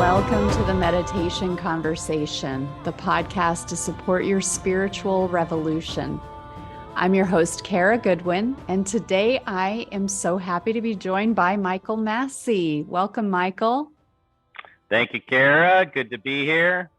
Welcome to the Meditation Conversation, the podcast to support your spiritual revolution. I'm your host, Kara Goodwin, and today I am so happy to be joined by Michael Massey. Welcome, Michael. Thank you, Kara. Good to be here.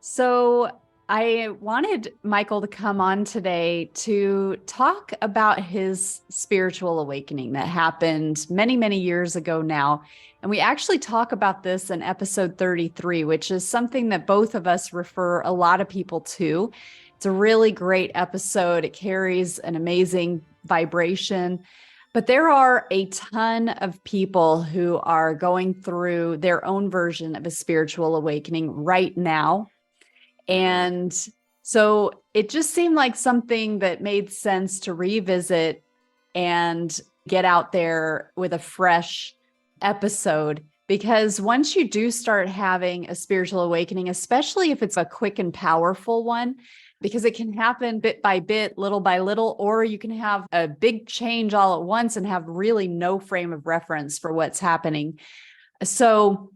So I wanted Michael to come on today to talk about his spiritual awakening that happened many, many years ago now. And we actually talk about this in episode 33, which is something that both of us refer a lot of people to. It's a really great episode. It carries an amazing vibration. But there are a ton of people who are going through their own version of a spiritual awakening right now. And so it just seemed like something that made sense to revisit and get out there with a fresh episode, because once you do start having a spiritual awakening, especially if it's a quick and powerful one, because it can happen bit by bit, little by little, or you can have a big change all at once and have really no frame of reference for what's happening. So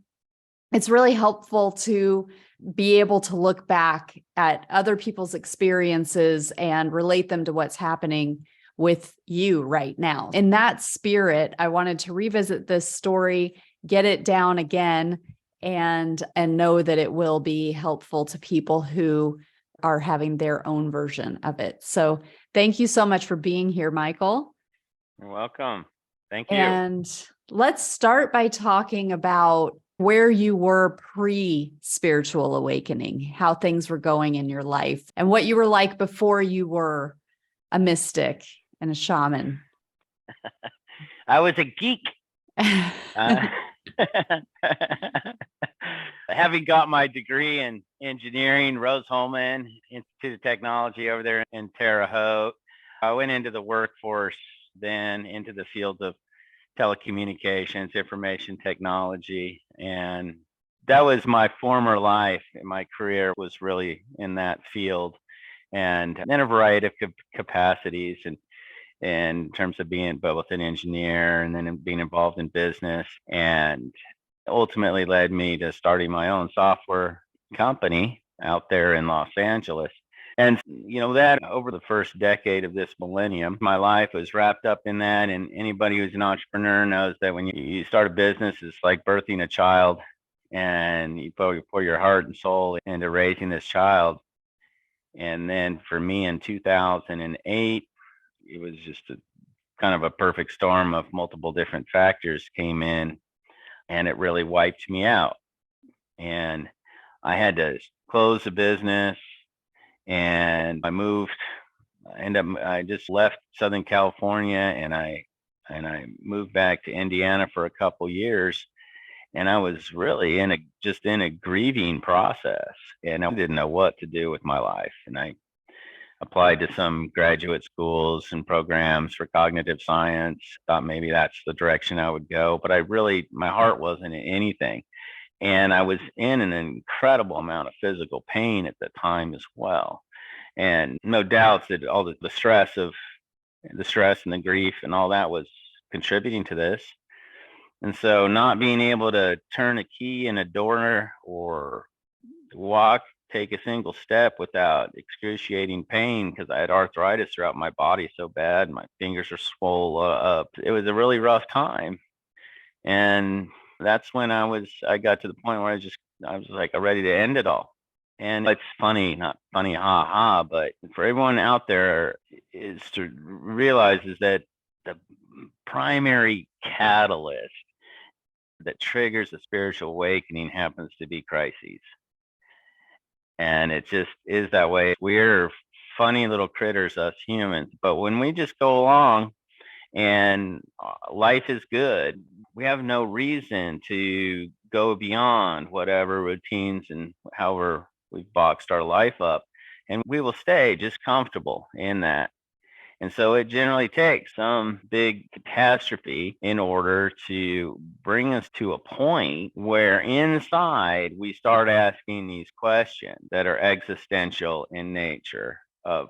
it's really helpful to be able to look back at other people's experiences and relate them to what's happening with you right now. In that spirit, I wanted to revisit this story, get it down again, and know that it will be helpful to people who are having their own version of it. So thank you so much for being here, Michael. You're welcome. Thank you. And let's start by talking about where you were pre-spiritual awakening, how things were going in your life, and what you were like before you were a mystic and a shaman. I was a geek. Having got my degree in engineering, Rose-Hulman Institute of Technology over there in Terre Haute, I went into the workforce, then into the field of telecommunications, information technology, and that was my former life. My career was really in that field, and in a variety of capacities, and in terms of being both an engineer and then being involved in business, and ultimately led me to starting my own software company out there in Los Angeles. And, that over the first decade of this millennium, my life was wrapped up in that. And anybody who's an entrepreneur knows that when you start a business, it's like birthing a child, and you pour your heart and soul into raising this child. And then for me in 2008, it was just kind of a perfect storm of multiple different factors came in, and it really wiped me out. And I had to close the business, and I just left Southern California, and I moved back to Indiana for a couple years, and I was really in a grieving process, and I didn't know what to do with my life. And I applied to some graduate schools and programs for cognitive science, thought maybe that's the direction I would go, but my heart wasn't in anything. And I was in an incredible amount of physical pain at the time as well. And no doubt that all the stress and the grief and all that was contributing to this. And so not being able to turn a key in a door or take a single step without excruciating pain, because I had arthritis throughout my body so bad, my fingers are swollen up. It was a really rough time. And that's when I got to the point where I was like ready to end it all. And it's funny, not funny, but for everyone out there is to realize is that the primary catalyst that triggers a spiritual awakening happens to be crises. And it just is that way. We're funny little critters, us humans. But when we just go along and life is good, we have no reason to go beyond whatever routines and however we've boxed our life up. And we will stay just comfortable in that. And so it generally takes some big catastrophe in order to bring us to a point where inside we start asking these questions that are existential in nature of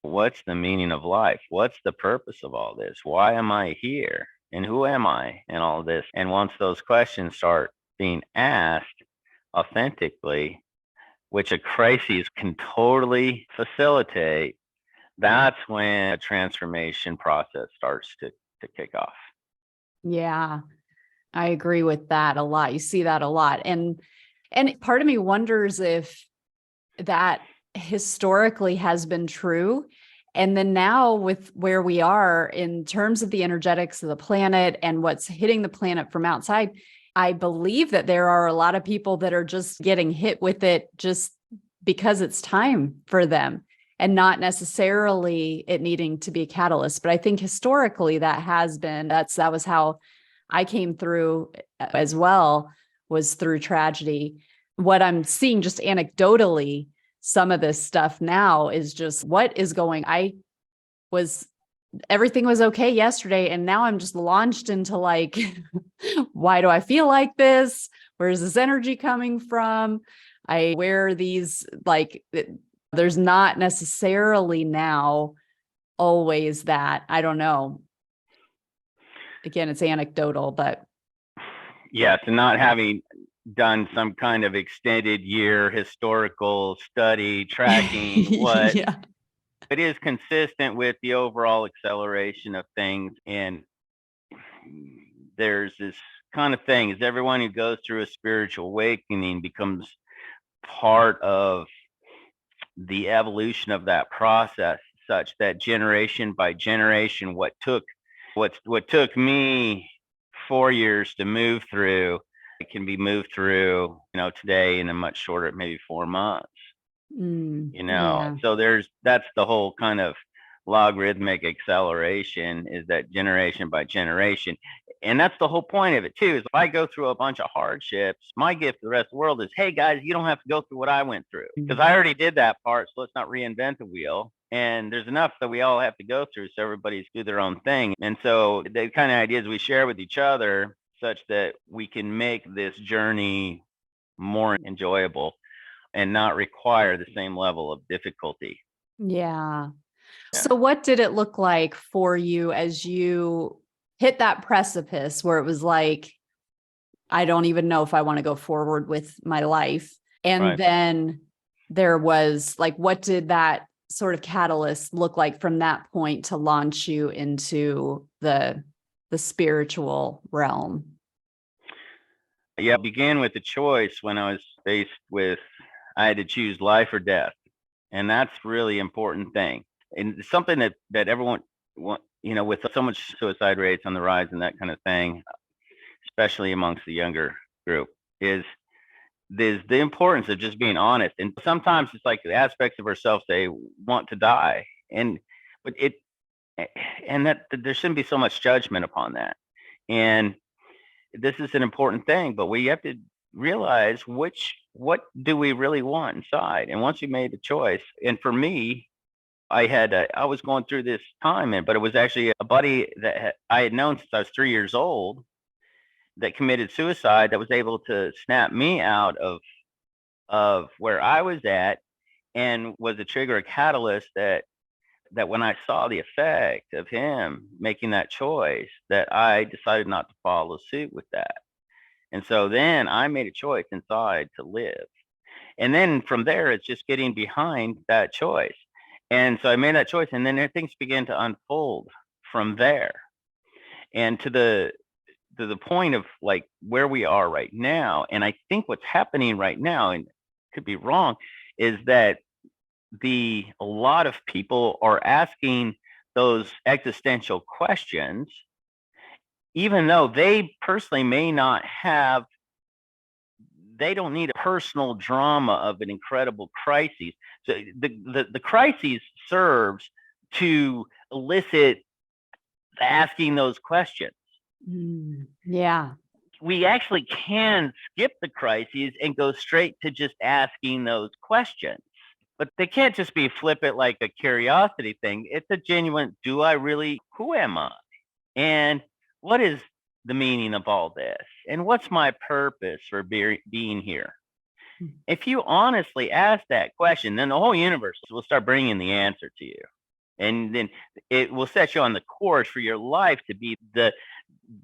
what's the meaning of life? What's the purpose of all this? Why am I here? And who am I in all this? And once those questions start being asked authentically, which a crisis can totally facilitate, that's when a transformation process starts to kick off. Yeah, I agree with that a lot. You see that a lot. And part of me wonders if that historically has been true. And then now with where we are in terms of the energetics of the planet and what's hitting the planet from outside, I believe that there are a lot of people that are just getting hit with it just because it's time for them and not necessarily it needing to be a catalyst. But I think historically that was how I came through as well, was through tragedy. What I'm seeing just anecdotally, some of this stuff now is just what is going. Everything was okay yesterday, and now I'm just launched into like, why do I feel like this? Where's this energy coming from? I wear these, like, there's not necessarily now always that. I don't know. Again, it's anecdotal, but yes, and not having done some kind of extended year historical study tracking what yeah. it is consistent with the overall acceleration of things. And there's this kind of thing is everyone who goes through a spiritual awakening becomes part of the evolution of that process, such that generation by generation, what took me 4 years to move through, it can be moved through, today in a much shorter, maybe 4 months. Yeah. So that's the whole kind of logarithmic acceleration, is that generation by generation. And that's the whole point of it too, is if I go through a bunch of hardships, my gift to the rest of the world is, hey guys, you don't have to go through what I went through, because I already did that part. So let's not reinvent the wheel. And there's enough that we all have to go through, so everybody's do their own thing. And so the kind of ideas we share with each other, such that we can make this journey more enjoyable and not require the same level of difficulty. Yeah. So what did it look like for you as you hit that precipice where it was like, I don't even know if I want to go forward with my life? And then there was like, what did that sort of catalyst look like from that point to launch you into the spiritual realm? Yeah, it began with a choice when I was faced with, I had to choose life or death. And that's really important thing. And it's something that everyone, with so much suicide rates on the rise and that kind of thing, especially amongst the younger group, is there's the importance of just being honest. And sometimes it's like the aspects of ourselves they want to die, but that there shouldn't be so much judgment upon that. And this is an important thing, but we have to realize what do we really want inside. And once you made the choice, and for me, I was going through this time, but it was actually a buddy that I had known since I was 3 years old that committed suicide, that was able to snap me out of where I was at, and was a trigger, a catalyst that when I saw the effect of him making that choice, that I decided not to follow suit with that. And so then I made a choice inside to live. And then from there, it's just getting behind that choice. And so I made that choice, and then things began to unfold from there. And to the point of like where we are right now. And I think what's happening right now, and could be wrong, is that a lot of people are asking those existential questions, even though they personally may not have, they don't need a personal drama of an incredible crisis. So the crisis serves to elicit asking those questions. Yeah. We actually can skip the crises and go straight to just asking those questions. But they can't just be flippant like a curiosity thing. It's a genuine, who am I? And what is the meaning of all this? And what's my purpose for being here? If you honestly ask that question, then the whole universe will start bringing the answer to you. And then it will set you on the course for your life to be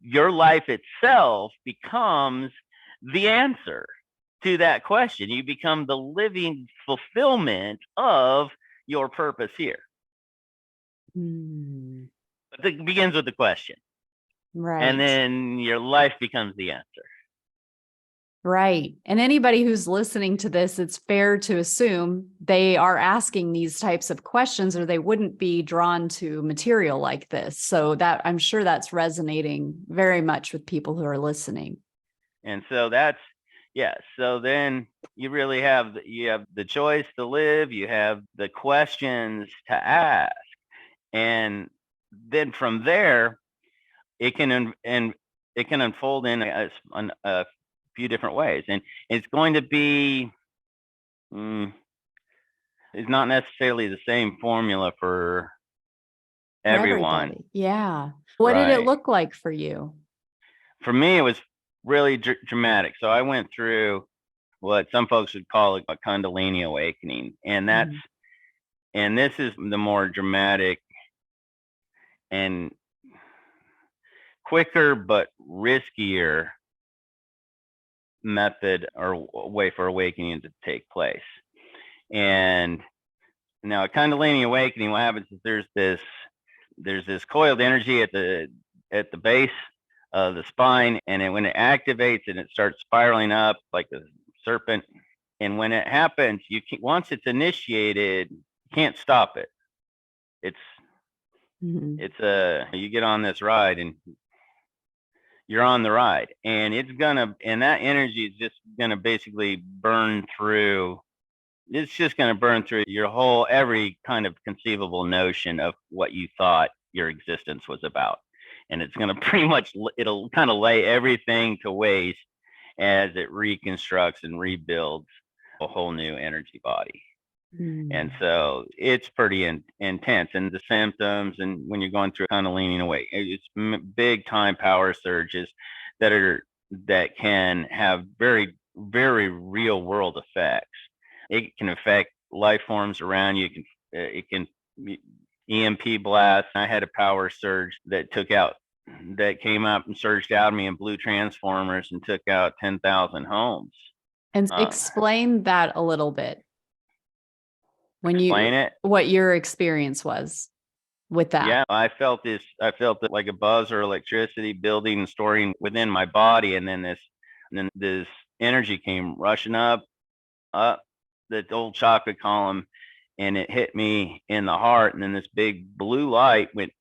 your life itself becomes the answer to that question. You become the living fulfillment of your purpose here. But it begins with the question. Right. And then your life becomes the answer. Right. And anybody who's listening to this, it's fair to assume they are asking these types of questions, or they wouldn't be drawn to material like this. So that, I'm sure that's resonating very much with people who are listening. And so that's, yeah. So then you really have the choice to live. You have the questions to ask, and then from there, it can unfold in a few different ways, and it's going to be it's not necessarily the same formula for everyone. Everybody. Yeah. What did it look like for you? For me, it was really dramatic. So I went through what some folks would call a Kundalini awakening, and that's and this is the more dramatic and quicker but riskier method or way for awakening to take place. And now a Kundalini awakening, what happens is there's this coiled energy at the base of the spine, and when it activates and it starts spiraling up like a serpent, and when it happens, once it's initiated, you can't stop it. It's you get on this ride and you're on the ride, and that energy is just gonna basically burn through. It's just gonna burn through every kind of conceivable notion of what you thought your existence was about, and it's gonna pretty much, it'll kind of lay everything to waste as it reconstructs and rebuilds a whole new energy body. And so it's pretty intense, and the symptoms, and when you're going through kind of leaning away, it's big time power surges that can have very, very real world effects. It can affect life forms around you. It can EMP blast. I had a power surge that came up and surged out of me in blue transformers and took out 10,000 homes. And explain that a little bit. Explain it? What your experience was with that. Yeah, I felt it like a buzz or electricity building and storing within my body, and then this energy came rushing up the old chakra column, and it hit me in the heart, and then this big blue light went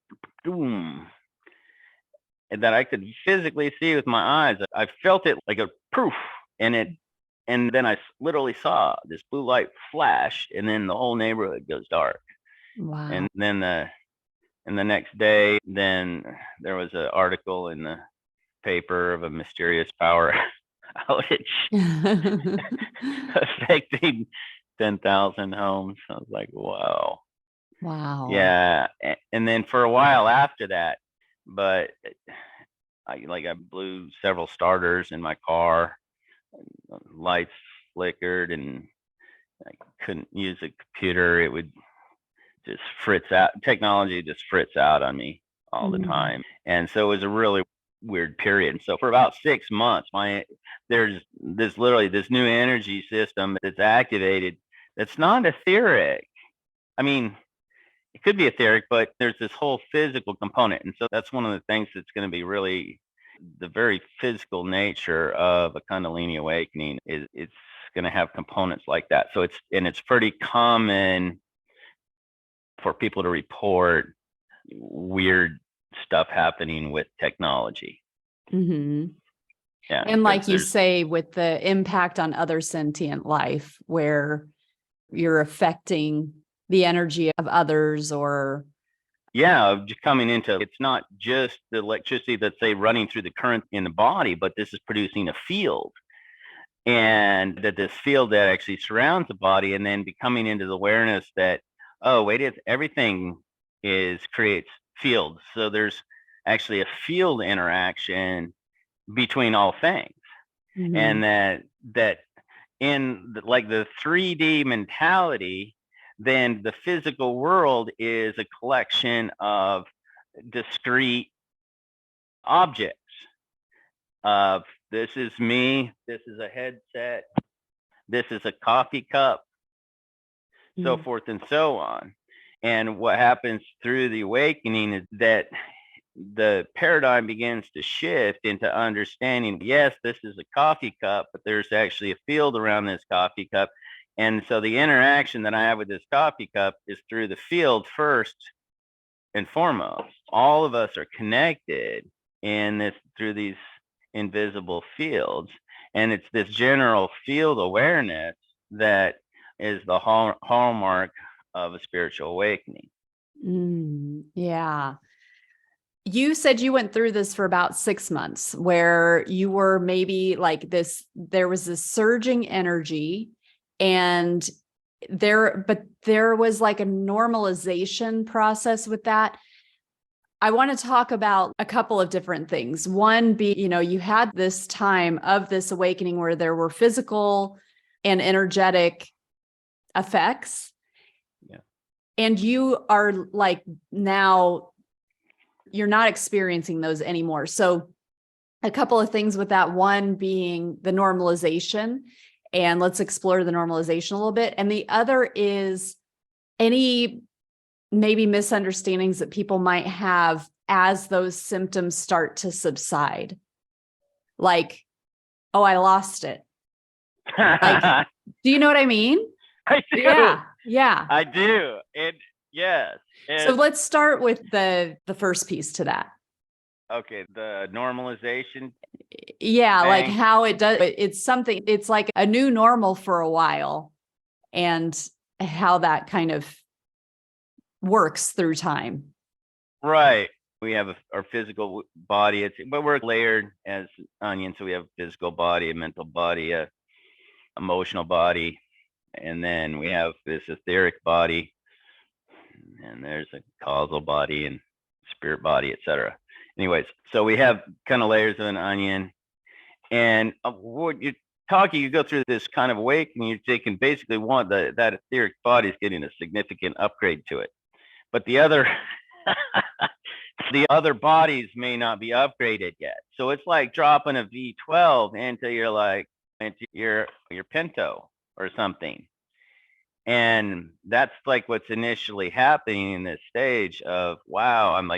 boom, and that I could physically see with my eyes. I felt it like a poof, and then I literally saw this blue light flash, and then the whole neighborhood goes dark. Wow. And then the next day, then there was an article in the paper of a mysterious power outage affecting 10,000 homes. I was like, wow. Wow. Yeah. And then for a while after that, but I blew several starters in my car. Lights flickered, and I couldn't use a computer. It would just fritz out. Technology just fritz out on me all the time. And so it was a really weird period. And so for about 6 months, there's this new energy system that's activated. That's not etheric. I mean, it could be etheric, but there's this whole physical component. And so that's one of the things that's going to be really the very physical nature of a Kundalini awakening. It's going to have components like that. So it's pretty common for people to report weird stuff happening with technology. Yeah, and like you say, with the impact on other sentient life, where you're affecting the energy of others, or just coming into, it's not just the electricity that's, say, running through the current in the body, but this is producing a field, and that this field that actually surrounds the body, and then becoming into the awareness that, oh, wait, everything creates fields. So there's actually a field interaction between all things. And that in the 3D mentality, then the physical world is a collection of discrete objects of this is me, this is a headset, this is a coffee cup, so forth and so on. And what happens through the awakening is that the paradigm begins to shift into understanding, yes, this is a coffee cup, but there's actually a field around this coffee cup. And so the interaction that I have with this coffee cup is through the field first and foremost. All of us are connected in this through these invisible fields. And it's this general field awareness that is the hallmark of a spiritual awakening. Yeah. You said you went through this for about 6 months where you were maybe like this, there was this surging energy but there was like a normalization process with that. I want to talk about a couple of different things. One being, you had this time of this awakening where there were physical and energetic effects. Yeah. And you are like, now you're not experiencing those anymore. So a couple of things with that, one being the normalization, and let's explore the normalization a little bit. And the other is any maybe misunderstandings that people might have as those symptoms start to subside. Like, oh, I lost it. Like, do you know what I mean? I do. Yeah. I do. And yes. So let's start with the first piece to that. Okay, the normalization. Yeah, like how it does. It's like a new normal for a while, and how that kind of works through time. Right. We have our physical body, but we're layered as onions. So we have a physical body, a mental body, a emotional body, and then we have this etheric body, and there's a causal body and spirit body, etc. Anyways, so we have kind of layers of an onion, and what you're talking, you go through this kind of awakening, you're taking basically that etheric body is getting a significant upgrade to it, but the other the other bodies may not be upgraded yet. So it's like dropping a V12 into your Pinto or something. And that's like what's initially happening in this stage of, wow, I'm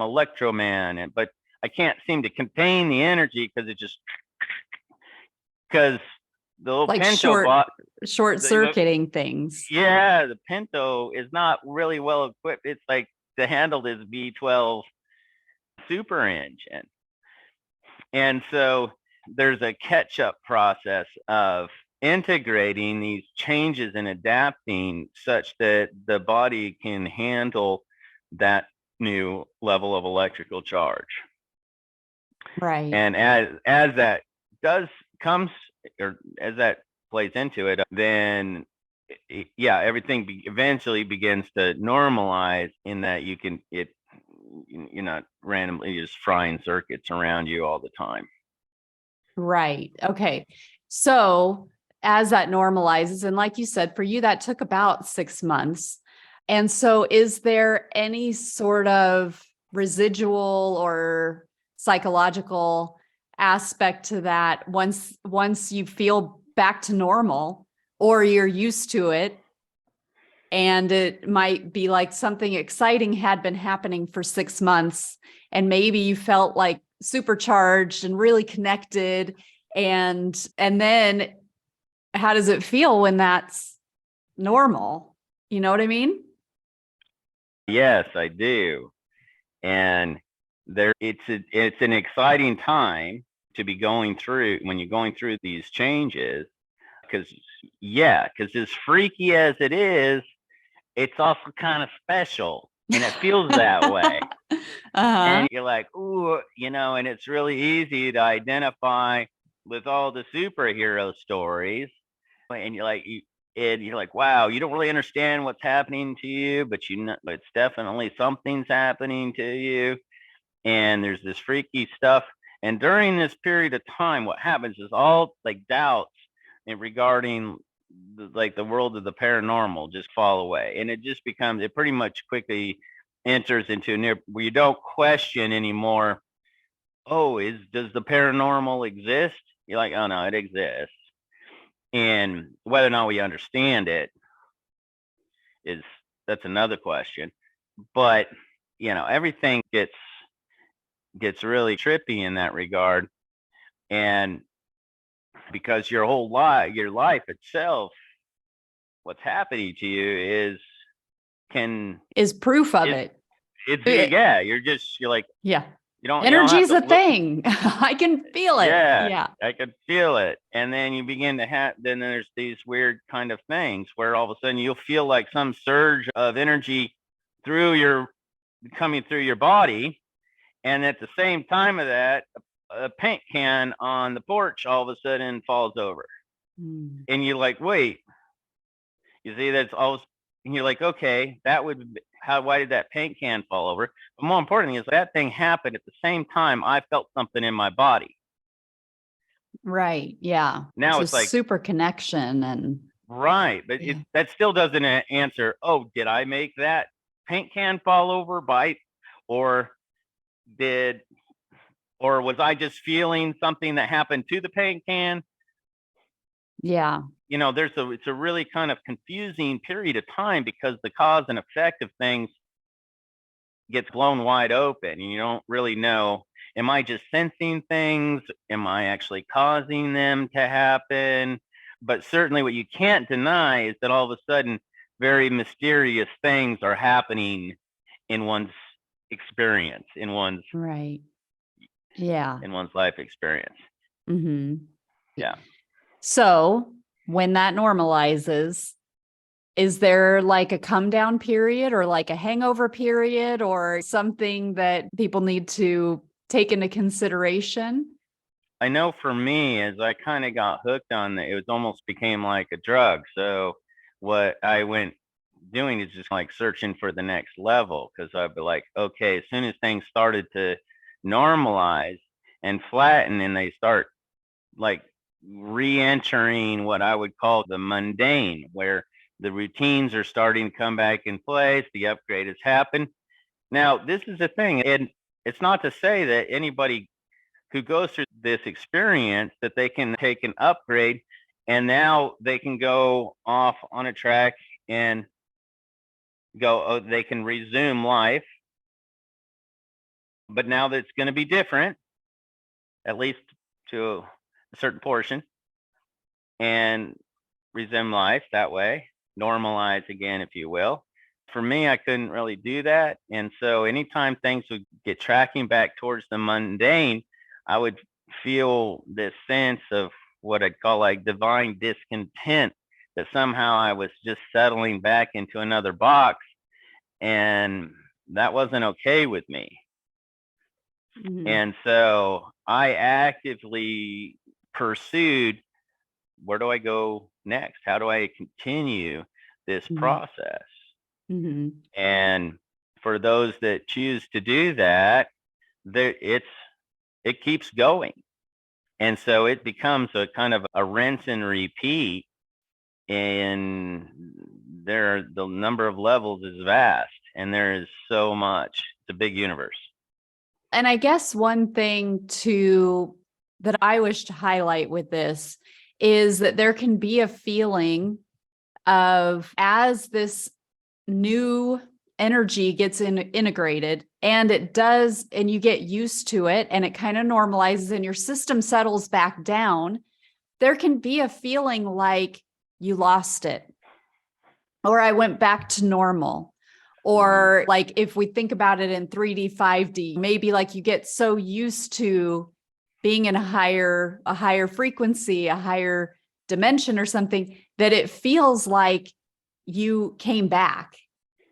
Electro Man, but I can't seem to contain the energy because the little like Pinto short circuiting things. Yeah, the Pinto is not really well equipped. It's like to handle this V12 super engine. And so there's a catch-up process of integrating these changes and adapting such that the body can handle that new level of electrical charge. Right. And as that as that plays into it, then everything eventually begins to normalize in that you're not randomly just frying circuits around you all the time. Right. Okay. So as that normalizes, and like you said, for you, that took about 6 months. And so is there any sort of residual or psychological aspect to that once you feel back to normal, or you're used to it, and it might be like something exciting had been happening for 6 months, and maybe you felt like supercharged and really connected, and then how does it feel when that's normal? You know what I mean? Yes, I do. And it's an exciting time to be going through when you're going through these changes, because as freaky as it is, it's also kind of special, and it feels that way. And you're like, ooh, and it's really easy to identify with all the superhero stories, and you're like, wow, you don't really understand what's happening to you, but but it's definitely something's happening to you, and there's this freaky stuff. And during this period of time, what happens is all like doubts regarding the world of the paranormal just fall away, and it pretty much quickly enters into where you don't question anymore oh, does the paranormal exist? You're like, oh no, it exists. And whether or not we understand it is that's another question. But everything gets really trippy in that regard. And because your life itself, what's happening to you can Is proof of is it. yeah, you're like, Yeah. you don't Energy's have a to look. thing. I can feel it. Yeah, Yeah. I could feel it. And then you begin to then there's these weird kind of things where all of a sudden you'll feel like some surge of energy coming through your body. And at the same time of that, a paint can on the porch all of a sudden falls over. Mm. And you're like, wait, you see, and you're like, okay, why did that paint can fall over? But more importantly is that thing happened at the same time I felt something in my body. Right. Yeah. Now it's it's a like, super connection and right. But yeah. that still doesn't answer, oh, did I make that paint can fall over or was I just feeling something that happened to the paint can? Yeah. It's a really kind of confusing period of time because the cause and effect of things gets blown wide open and you don't really know, am I just sensing things? Am I actually causing them to happen? But certainly what you can't deny is that all of a sudden very mysterious things are happening in one's experience, Right. Yeah. in one's life experience. Mm-hmm. Yeah. So when that normalizes, is there like a come down period or like a hangover period or something that people need to take into consideration? I know for me, as I kind of got hooked on it, was almost became like a drug. So what I went doing is just like searching for the next level because I'd be like, okay, as soon as things started to normalize and flatten and they start like re-entering what I would call the mundane, where the routines are starting to come back in place, the upgrade has happened. Now, this is the thing, and it's not to say that anybody who goes through this experience that they can take an upgrade and now they can go off on a track and they can resume life. But now that's going to be different, at least to a certain portion, and resume life that way, normalize again, if you will. For me, I couldn't really do that. And so anytime things would get tracking back towards the mundane, I would feel this sense of what I'd call like divine discontent, that somehow I was just settling back into another box. And that wasn't okay with me. Mm-hmm. And so I actively pursued, where do I go next? How do I continue this Mm-hmm. process? Mm-hmm. And for those that choose to do that, it keeps going. And so it becomes a kind of a rinse and repeat. And the number of levels is vast and there is so much. It's a big universe. And I guess one thing that I wish to highlight with this is that there can be a feeling of, as this new energy gets integrated and it does, and you get used to it and it kind of normalizes and your system settles back down, there can be a feeling like you lost it, or I went back to normal. Or like if we think about it in 3D, 5D, maybe like you get so used to being in a higher frequency, a higher dimension or something, that it feels like you came back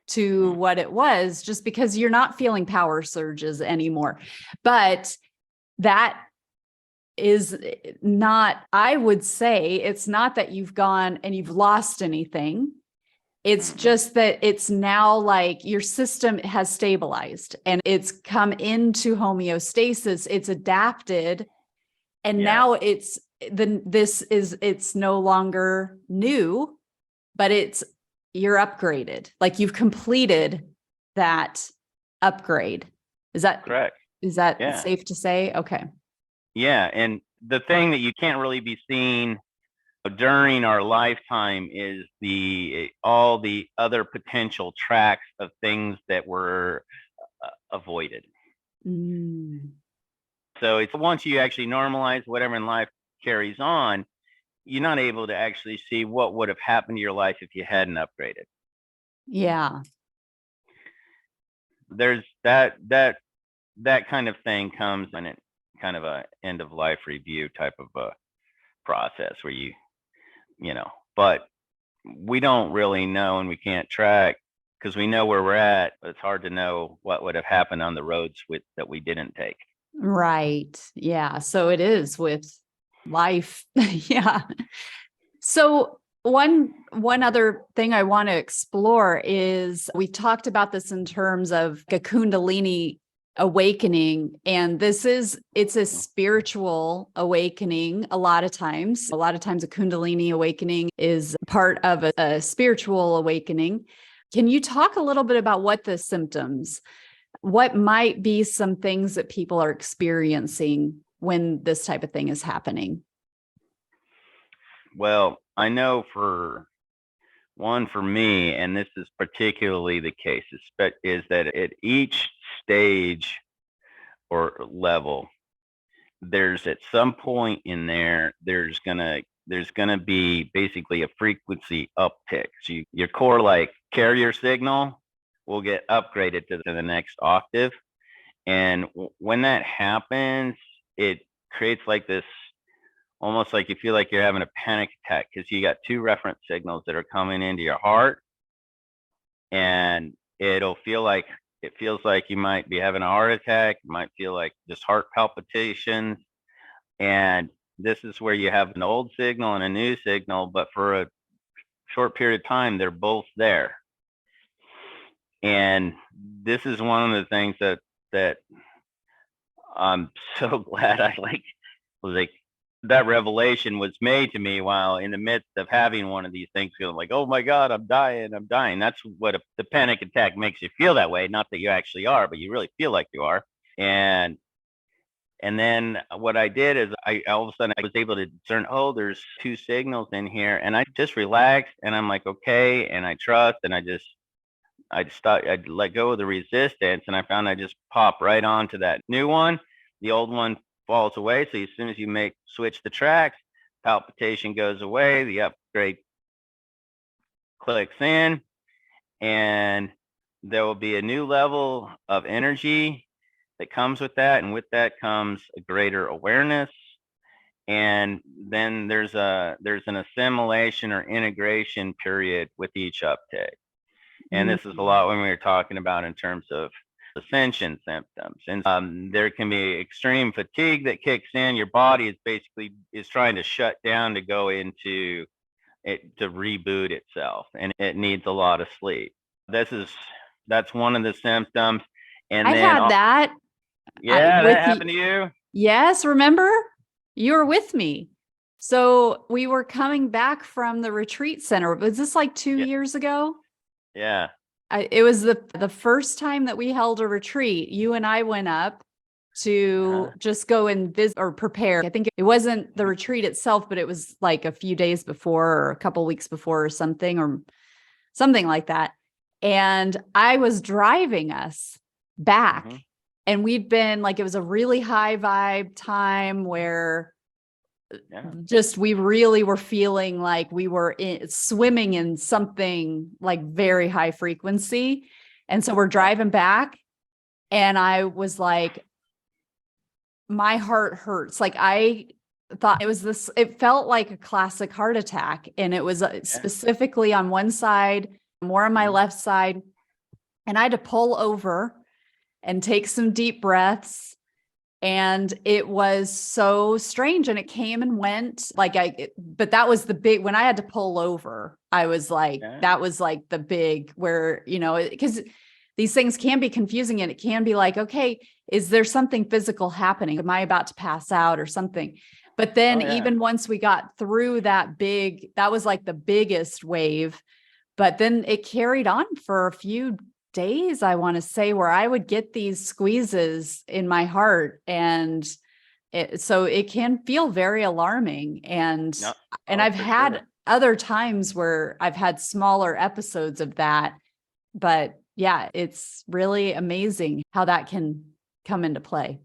to what it was, just because you're not feeling power surges anymore. But that is not, I would say, it's not that you've gone and you've lost anything. It's just that it's now like your system has stabilized and it's come into homeostasis. It's adapted. And now it's no longer new, but you're upgraded. Like you've completed that upgrade. Is that correct? Is that Yeah. safe to say? Okay. Yeah. And the thing that you can't really be seen during our lifetime is all the other potential tracks of things that were avoided. Mm. So it's once you actually normalize whatever in life carries on, you're not able to actually see what would have happened to your life if you hadn't upgraded. Yeah. There's that kind of thing comes in it kind of a end of life review type of a process where but we don't really know and we can't track because we know where we're at, but it's hard to know what would have happened on the roads that we didn't take. Right. Yeah. So it is with life. Yeah. So one other thing I want to explore is we talked about this in terms of a Kundalini awakening, and it's a spiritual awakening. A lot of times a Kundalini awakening is part of a spiritual awakening. Can you talk a little bit about what might be some things that people are experiencing when this type of thing is happening? Well, I know for me, and this is particularly the case, is that at each stage or level, there's at some point in there's gonna be basically a frequency uptick. So your core like carrier signal will get upgraded to the next octave, and when that happens, it creates like this, almost like you feel like you're having a panic attack because you got two reference signals that are coming into your heart, and it feels like you might be having a heart attack. You might feel like just heart palpitations. And this is where you have an old signal and a new signal, but for a short period of time, they're both there. And this is one of the things that I'm so glad was like that revelation was made to me while in the midst of having one of these things, feeling like, oh my God, I'm dying. That's what the panic attack makes you feel that way. Not that you actually are, but you really feel like you are. And then what I did is I all of a sudden I was able to discern, oh, there's two signals in here, and I just relaxed and I'm like, okay, and I trust, and I thought I'd let go of the resistance, and I found I just pop right onto that new one. The old one falls away. So as soon as you switch the tracks, palpitation goes away, the upgrade clicks in, and there will be a new level of energy that comes with that. And with that comes a greater awareness. And then there's an assimilation or integration period with each uptake. And this is a lot when we were talking about in terms of ascension symptoms. And there can be extreme fatigue that kicks in. Your body is trying to shut down to go into it, to reboot itself, and it needs a lot of sleep. That's one of the symptoms. And I had that. Yeah, that happened to you? Yes, remember? You were with me. So we were coming back from the retreat center. Was this like 2 years ago? Yeah. It was the first time that we held a retreat. You and I went up to just go and visit or prepare. I think it wasn't the retreat itself, but it was like a few days before or a couple weeks before or something like that. And I was driving us back, and we'd been like, it was a really high vibe time where we really were feeling like we were swimming in something like very high frequency. And so we're driving back, and I was like, my heart hurts. Like I thought it felt like a classic heart attack. And it was specifically on one side, more on my left side. And I had to pull over and take some deep breaths. And it was so strange, and it came and went but that was when I had to pull over, I was like, that was like the big where, because these things can be confusing, and it can be like, okay, is there something physical happening? Am I about to pass out or something? But then even once we got through that was like the biggest wave, but then it carried on for a few days, I want to say, where I would get these squeezes in my heart, and so it can feel very alarming. And No. I've For had sure. other times where I've had smaller episodes of that, but yeah, it's really amazing how that can come into play.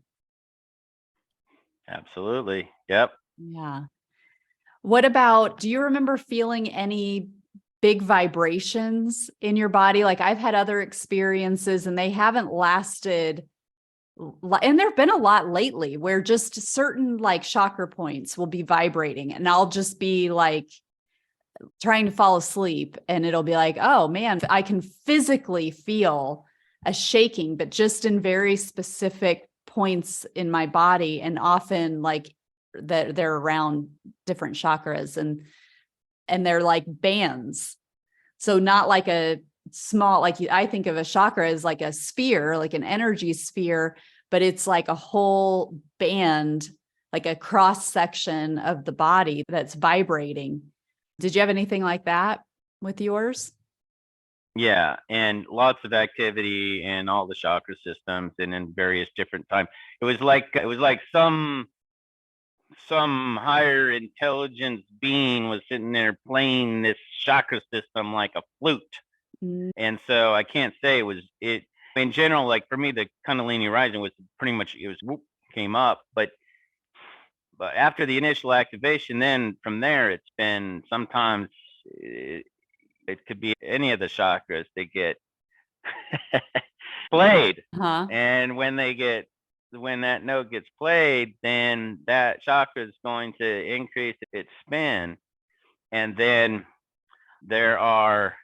Absolutely. Yep. Yeah. What about, do you remember feeling any big vibrations in your body? Like, I've had other experiences and they haven't lasted. And there've been a lot lately where just certain like chakra points will be vibrating, and I'll just be like trying to fall asleep and it'll be like, oh man, I can physically feel a shaking, but just in very specific points in my body, and often like that they're around different chakras, and they're like bands. So not like a small, like I think of a chakra as like a sphere, like an energy sphere, but it's like a whole band, like a cross section of the body that's vibrating. Did you have anything like that with yours? Yeah, and lots of activity in all the chakra systems and in various different times. It was like some higher intelligence being was sitting there playing this chakra system like a flute. Mm. And so I can't say it was it in general, like for me, the Kundalini rising was pretty much it was whoop, came up, but after the initial activation, then from there it's been sometimes it could be any of the chakras that get played. Huh. And when that note gets played, then that chakra is going to increase its spin. And then there are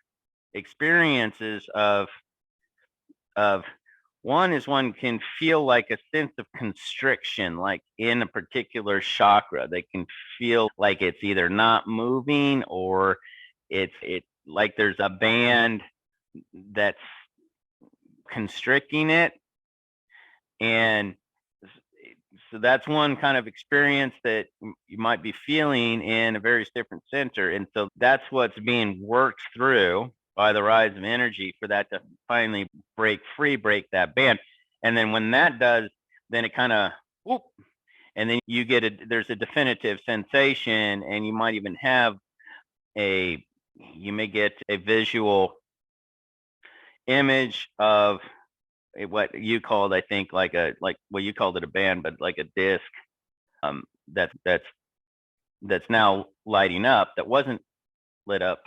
experiences of one can feel like a sense of constriction, like in a particular chakra. They can feel like it's either not moving or it's like there's a band that's constricting it. And so that's one kind of experience that you might be feeling in a various different center. And so that's what's being worked through by the rise of energy for that to finally break free, break that band. And then when that does, then it kind of whoop, and then there's a definitive sensation, and you might even have you may get a visual image of what you called, I think, like well, you called it a band, but like a disc, um, that's now lighting up that wasn't lit up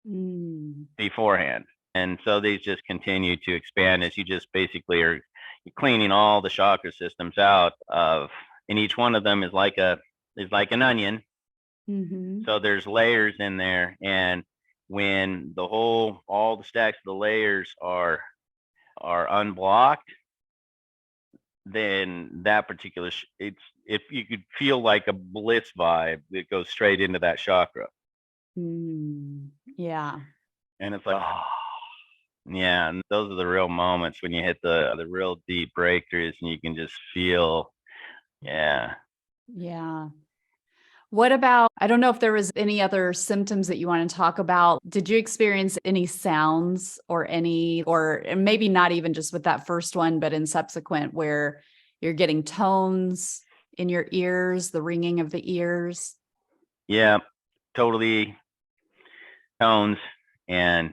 Mm. beforehand. And so these just continue to expand as you just basically are cleaning all the chakra systems out of, and each one of them is like an onion. Mm-hmm. So there's layers in there, and when all the stacks of the layers are unblocked, then that particular it's if you could feel like a bliss vibe that goes straight into that chakra. Mm. Yeah. And it's like, oh, yeah, and those are the real moments when you hit the real deep breakthroughs and you can just feel, yeah. Yeah. What about, I don't know if there was any other symptoms that you want to talk about. Did you experience any sounds or and maybe not even just with that first one, but in subsequent, where you're getting tones in your ears, the ringing of the ears? Yeah, totally tones. And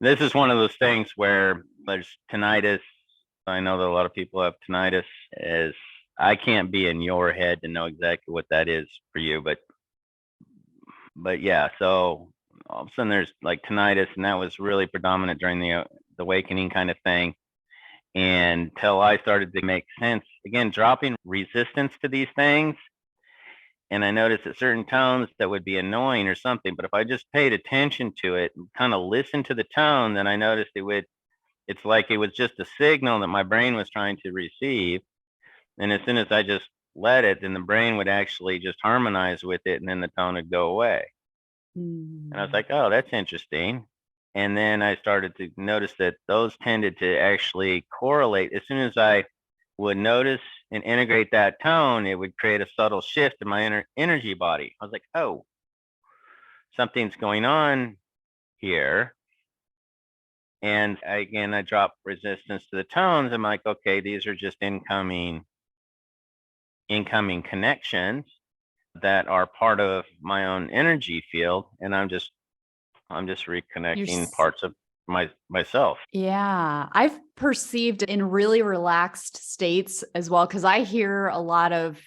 this is one of those things where there's tinnitus. I know that a lot of people have tinnitus. Is I can't be in your head to know exactly what that is for you, but yeah. So all of a sudden there's like tinnitus, and that was really predominant during the awakening kind of thing. And until I started to make sense again, dropping resistance to these things. And I noticed at certain tones that would be annoying or something, but if I just paid attention to it and kind of listened to the tone, then I noticed it's like it was just a signal that my brain was trying to receive. And as soon as I just let it, then the brain would actually just harmonize with it, and then the tone would go away. And I was Mm. like, oh, that's interesting. And then I started to notice that those tended to actually correlate. As soon as I would notice and integrate that tone, it would create a subtle shift in my energy body. I was like, oh, something's going on here. And again, I drop resistance to the tones. I'm like, okay, these are just incoming connections that are part of my own energy field, and I'm just reconnecting parts of myself. Yeah, I've perceived in really relaxed states as well, because I hear a lot of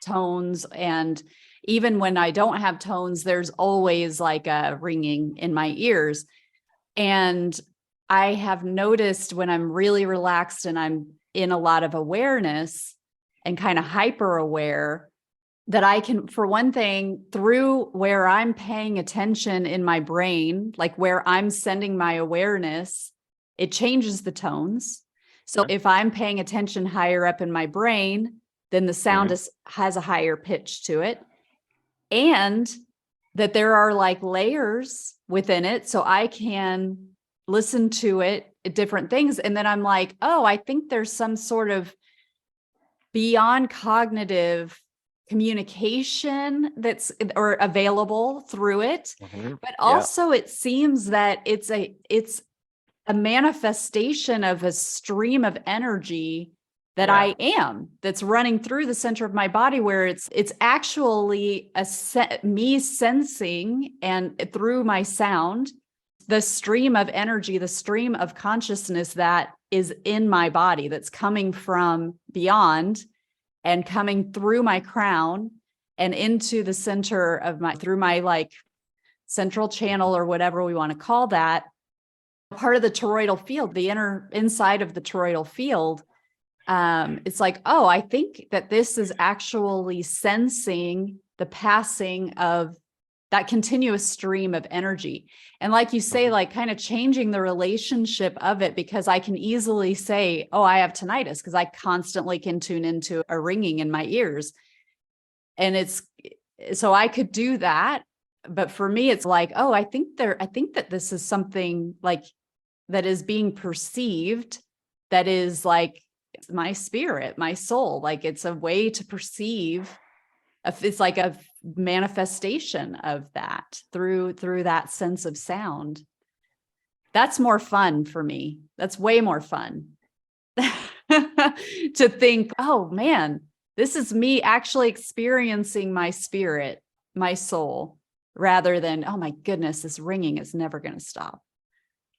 tones, and even when I don't have tones, there's always like a ringing in my ears. And I have noticed when I'm really relaxed and I'm in a lot of awareness and kind of hyper aware, that I can, for one thing, through where I'm paying attention in my brain, like where I'm sending my awareness, it changes the tones. So if I'm paying attention higher up in my brain, then the sound has a higher pitch to it. And that there are like layers within it. So I can listen to it, different things. And then I'm like, oh, I think there's some sort of beyond cognitive communication that's or available through it. But also it seems that it's a manifestation of a stream of energy that I am, that's running through the center of my body, where it's actually me sensing, and through my sound, the stream of energy, the stream of consciousness that is in my body, that's coming from beyond and coming through my crown and into the center of through my like central channel, or whatever we want to call that, part of the toroidal field, the inside of the toroidal field. It's like, oh, I think that this is actually sensing the passing of that continuous stream of energy. And like you say, like kind of changing the relationship of it, because I can easily say, oh, I have tinnitus, because I constantly can tune into a ringing in my ears. And so I could do that. But for me, it's like, oh, I think that this is something like that is being perceived, that is like my spirit, my soul, like it's a way to perceive. It's like a manifestation of that through that sense of sound. That's more fun for me. That's way more fun to think, oh man, this is me actually experiencing my spirit, my soul, rather than, oh my goodness, this ringing is never going to stop.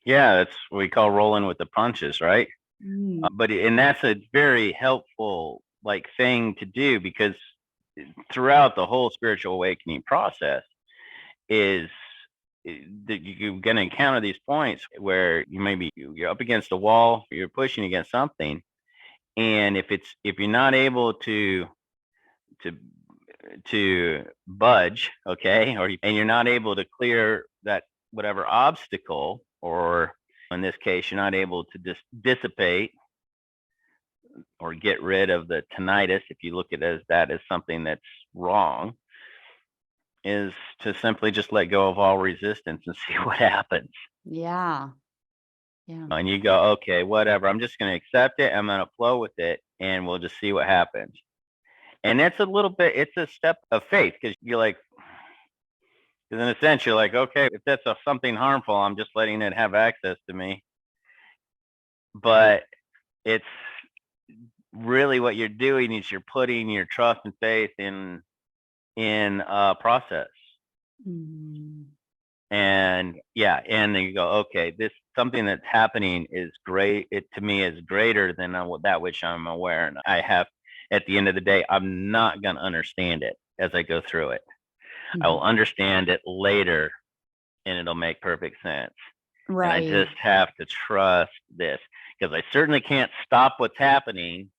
Yeah, that's what we call rolling with the punches, right? And that's a very helpful like thing to do, because throughout the whole spiritual awakening process is that you're going to encounter these points where you're up against a wall, you're pushing against something, and if you're not able to budge, okay, and you're not able to clear that whatever obstacle, or in this case, you're not able to just dissipate or get rid of the tinnitus, if you look at it as that as something that's wrong, is to simply just let go of all resistance and see what happens. Yeah. And you go, okay, whatever, I'm just going to accept it. I'm going to flow with it, and we'll just see what happens. And it's a step of faith, because you're like, because in a sense, you're like, okay, if that's something harmful, I'm just letting it have access to me. But it's really what you're doing is you're putting your trust and faith in a process. And and then you go, okay, this something that's happening is great. It to me is greater than that which I'm aware. And I have, at the end of the day, I'm not going to understand it as I go through it. I will understand it later, and it'll make perfect sense. Right. And I just have to trust this, because I certainly can't stop what's happening.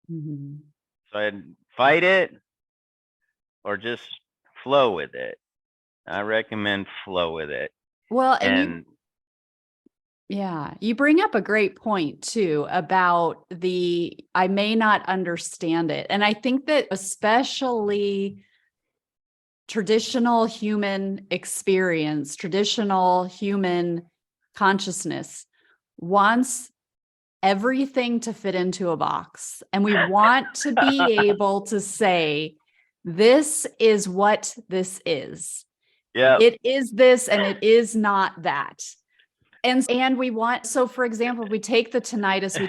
So I fight it or just flow with it. I recommend flow with it. Well, and you bring up a great point too about I may not understand it. And I think that especially traditional human experience, traditional human consciousness wants everything to fit into a box. And we want to be able to say, this is what this is. Yeah. It is this and it is not that. And we want, so for example, we take the tinnitus,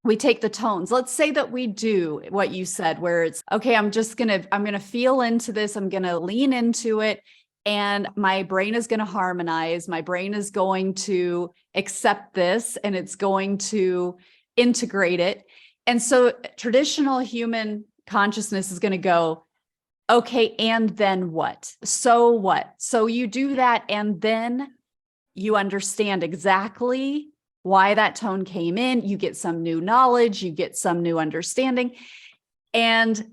we take the tones. Let's say that we do what you said, where it's, okay, I'm going to feel into this. I'm going to lean into it, and my brain is going to harmonize. My brain is going to accept this, and it's going to integrate it. And so traditional human consciousness is going to go, okay, and then what? So what? So you do that, and then you understand exactly why that tone came in. You get some new knowledge, you get some new understanding. And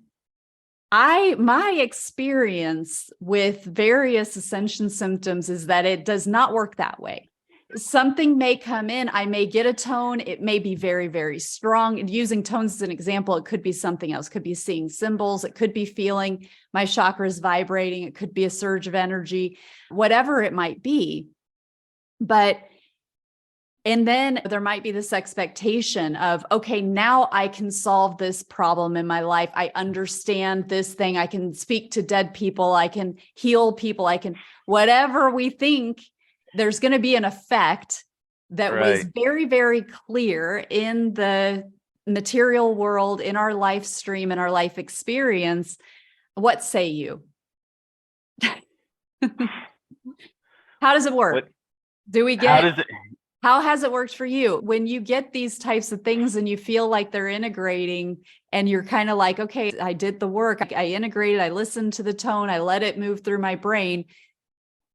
my experience with various ascension symptoms is that it does not work that way. Something may come in, I may get a tone, it may be very, very strong. And using tones as an example, it could be something else. It could be seeing symbols, it could be feeling my chakras vibrating, it could be a surge of energy, whatever it might be. And then there might be this expectation of, okay, now I can solve this problem in my life. I understand this thing. I can speak to dead people. I can heal people. I can, whatever we think, there's going to be an effect that was very, very clear in the material world, in our life stream, in our life experience. What say you? How does it work? How has it worked for you when you get these types of things and you feel like they're integrating and you're kind of like, okay, I did the work, I integrated, I listened to the tone, I let it move through my brain.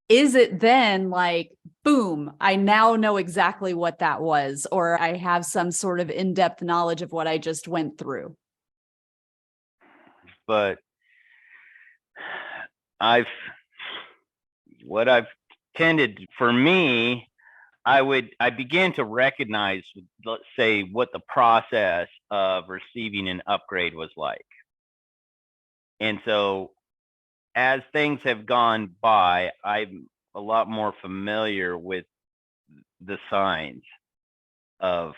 Is it then like, boom, I now know exactly what that was, or I have some sort of in-depth knowledge of what I just went through? But what I've tended, for me, I began to recognize, let's say, what the process of receiving an upgrade was like. And so as things have gone by, I'm a lot more familiar with the signs of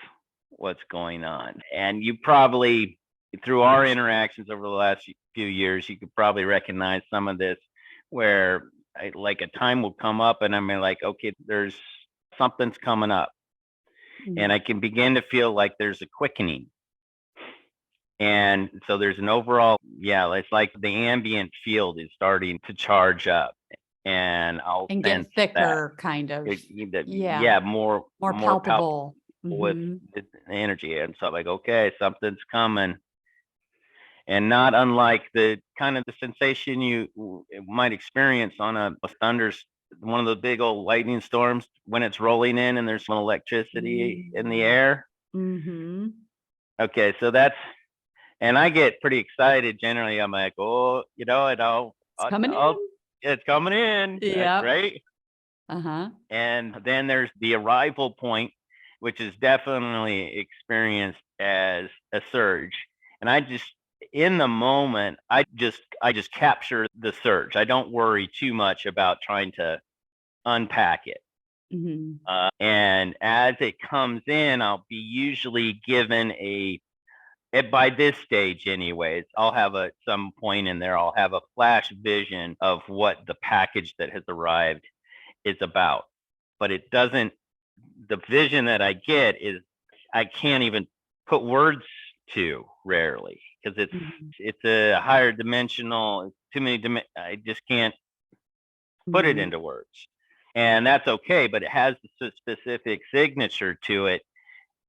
what's going on. And you probably, through our interactions over the last few years, you could probably recognize some of this, where like a time will come up and I'm like, okay, there's something's coming up. And I can begin to feel like there's a quickening. And so there's an overall, it's like the ambient field is starting to charge up, and I'll get thicker, kind of. More palpable with the energy. And so I'm like, okay, something's coming. And not unlike the kind of the sensation you might experience on a one of the big old lightning storms, when it's rolling in and there's some electricity in the air. Okay, so that's, and I get pretty excited generally. I'm like, oh, it's coming in. Yeah, right. And then there's the arrival point, which is definitely experienced as a surge. And in the moment, I just capture the surge. I don't worry too much about trying to unpack it. And as it comes in, I'll be usually given by this stage anyways, I'll have at some point in there, I'll have a flash vision of what the package that has arrived is about. But the vision that I get is, I can't even put words to, rarely, because it's a higher dimensional, too many I just can't put it into words. And that's okay, but it has a specific signature to it.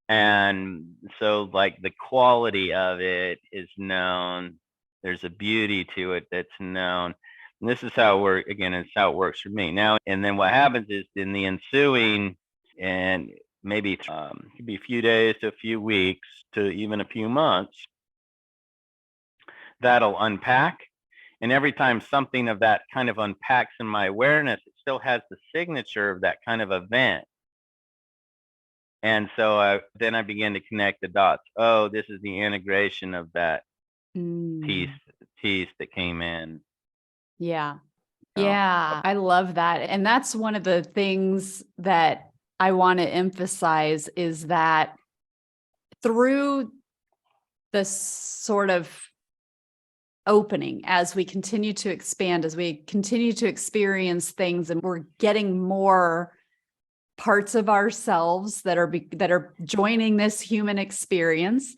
And so, like, the quality of it is known. There's a beauty to it that's known. And this is how it's how it works for me now. And then what happens is, in the ensuing, and maybe it could be a few days to a few weeks to even a few months, that'll unpack. And every time something of that kind of unpacks in my awareness, it still has the signature of that kind of event. And so then I begin to connect the dots. Oh, this is the integration of that piece that came in. Yeah. Yeah. I love that. And that's one of the things that I want to emphasize, is that through the sort of opening, as we continue to expand, as we continue to experience things, and we're getting more parts of ourselves that are joining this human experience.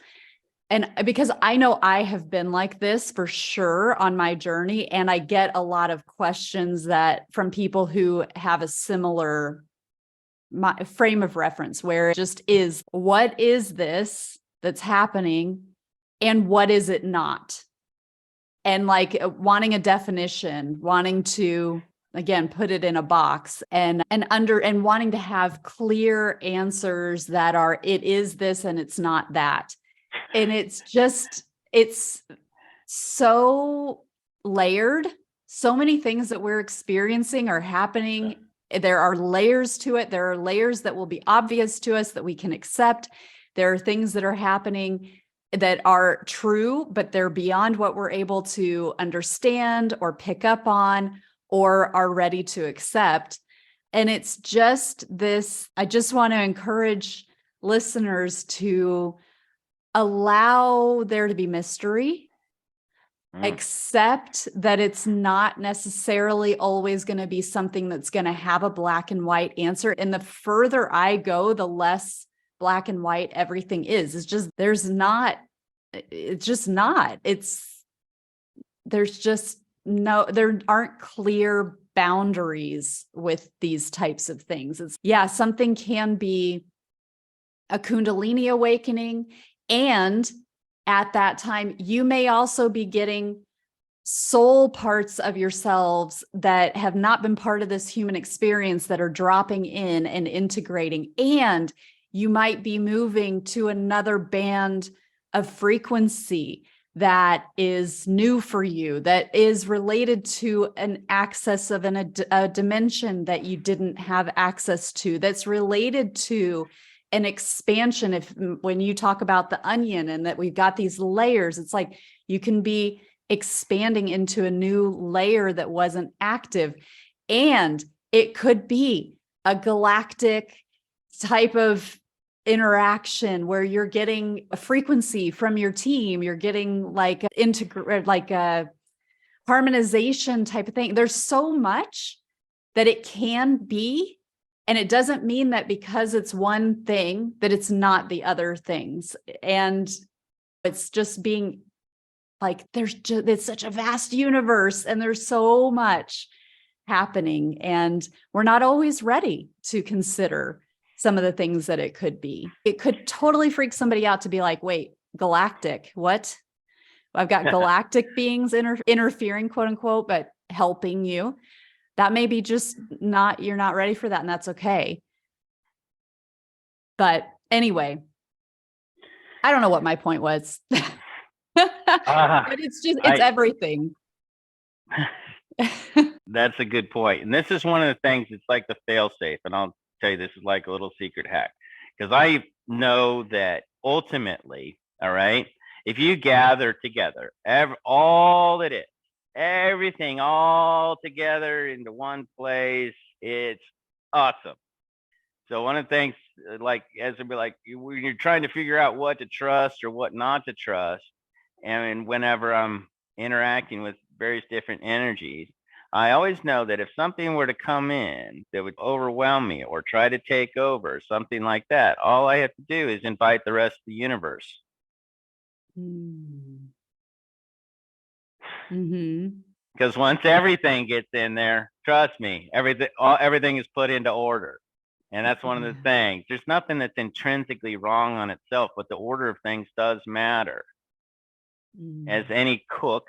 And because I know I have been like this for sure on my journey, and I get a lot of questions that from people who have a similar frame of reference, where it just is, what is this that's happening and what is it not? And like wanting a definition, wanting to, again, put it in a box, and wanting to have clear answers that are, it is this and it's not that. And it's so layered. So many things that we're experiencing are happening. There are layers to it. There are layers that will be obvious to us that we can accept. There are things that are happening that are true, but they're beyond what we're able to understand or pick up on or are ready to accept. And it's just this, I just want to encourage listeners to allow there to be mystery, accept that it's not necessarily always going to be something that's going to have a black and white answer. And the further I go, the less black and white everything is. It's just, there's just no, there aren't clear boundaries with these types of things. Something can be a Kundalini awakening. And at that time, you may also be getting soul parts of yourselves that have not been part of this human experience that are dropping in and integrating. And you might be moving to another band of frequency that is new for you, that is related to an access of a dimension that you didn't have access to, that's related to an expansion. When you talk about the onion and that we've got these layers, it's like you can be expanding into a new layer that wasn't active. And it could be a galactic type of interaction where you're getting a frequency from your team, you're getting like a harmonization type of thing. There's so much that it can be. And it doesn't mean that because it's one thing that it's not the other things. And it's just being like, it's such a vast universe and there's so much happening. And we're not always ready to consider some of the things that it could be. It could totally freak somebody out to be like, wait, galactic, what? I've got galactic beings interfering, quote unquote, but helping you. That may be just you're not ready for that, and that's okay. But anyway, I don't know what my point was. But it's everything. That's a good point. And this is one of the things, it's like the fail safe. And I'll tell you, this is like a little secret hack. Because I know that ultimately, all right, if you gather together all that is, everything all together into one place, it's awesome. So one of the things, like, as it'd be like, when you're trying to figure out what to trust or what not to trust, and whenever I'm interacting with various different energies, I always know that if something were to come in that would overwhelm me or try to take over, something like that, all I have to do is invite the rest of the universe. Mm-hmm. Because once everything gets in there, trust me, everything is put into order. And that's one of the things. There's nothing that's intrinsically wrong on itself, but the order of things does matter. As any cook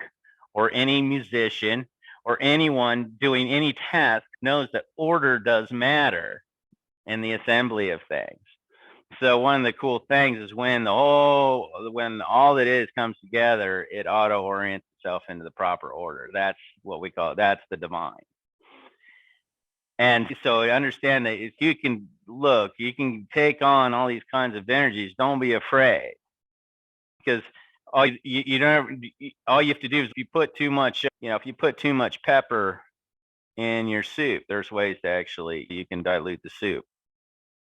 or any musician or anyone doing any task knows that order does matter in the assembly of things. So one of the cool things is when all that is comes together, it auto orients itself into the proper order. That's what we call that's the divine. And so I understand that if you can take on all these kinds of energies. Don't be afraid, because all you have to do is if you put too much pepper in your soup, there's ways to actually you can dilute the soup.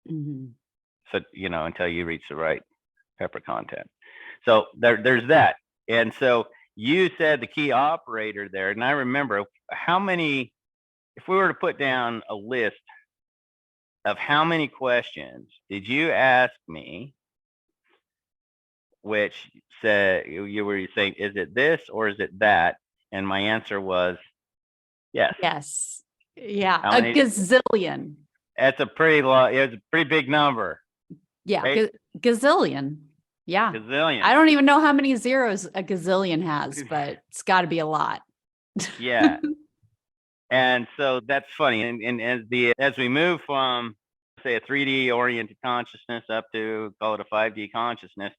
Mm-hmm. So until you reach the right pepper content. So there's that. And so you said the key operator there, and I remember how many. If we were to put down a list of how many questions did you ask me, which said you were saying, is it this or is it that? And my answer was yes. Yes. Yeah. How A many? gazillion. That's a pretty it's a pretty big number. Yeah. Right? Gazillion. Yeah. Gazillion. I don't even know how many zeros a gazillion has, but it's got to be a lot. Yeah. And so that's funny. And as we move from, say, a 3D oriented consciousness up to, call it a 5D consciousness,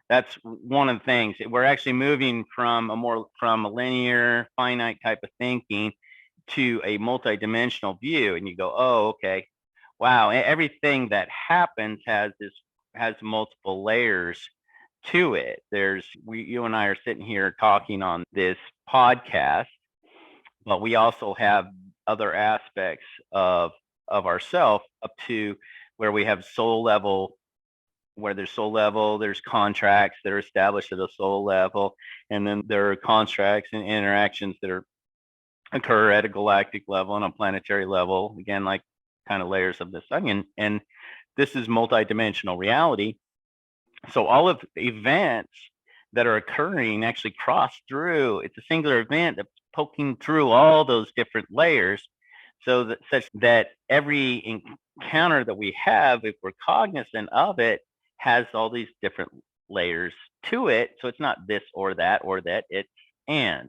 that's one of the things. We're actually moving from a linear, finite type of thinking to a multidimensional view. And you go, oh, okay, wow, everything that happens has multiple layers to it. You and I are sitting here talking on this podcast, but we also have other aspects of ourself up to where we have soul level, where there's soul level, there's contracts that are established at a soul level, and then there are contracts and interactions that occur at a galactic level and a planetary level, again, like kind of layers of this onion. And this is multidimensional reality. So all of the events that are occurring actually cross through. It's a singular event that's poking through all those different layers, so that such that every encounter that we have, if we're cognizant of it, has all these different layers to it. So it's not this or that or that. It's this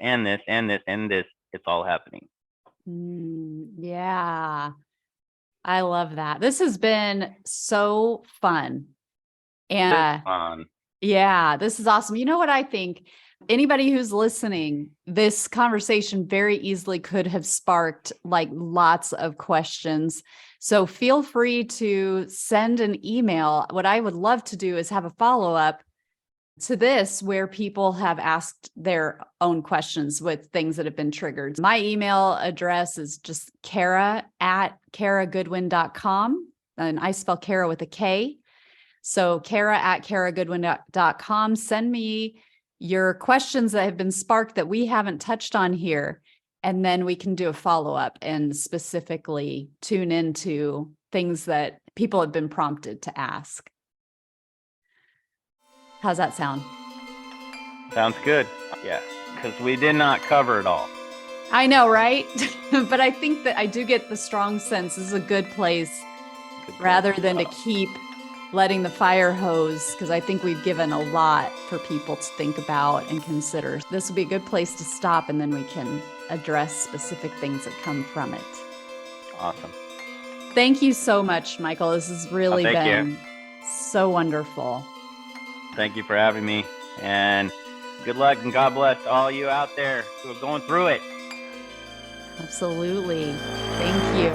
and this and this and this. It's all happening. Yeah. I love that. This has been so fun. And yeah, this is awesome. You know what I think? Anybody who's listening, this conversation very easily could have sparked like lots of questions. So feel free to send an email. What I would love to do is have a follow-up to this where people have asked their own questions with things that have been triggered. My email address is just Kara@karagoodwin.com. And I spell Kara with a K. So Kara@karagoodwin.com. Send me your questions that have been sparked that we haven't touched on here. And then we can do a follow-up and specifically tune into things that people have been prompted to ask. How's that sound? Sounds good. Yeah, because we did not cover it all. I know, right? But I think that I do get the strong sense this is a good place rather than to keep letting the fire hose, because I think we've given a lot for people to think about and consider. This will be a good place to stop, and then we can address specific things that come from it. Awesome. Thank you so much, Michael. This has really been so wonderful. Thank you for having me, and good luck and God bless all you out there who are going through it. Absolutely. Thank you.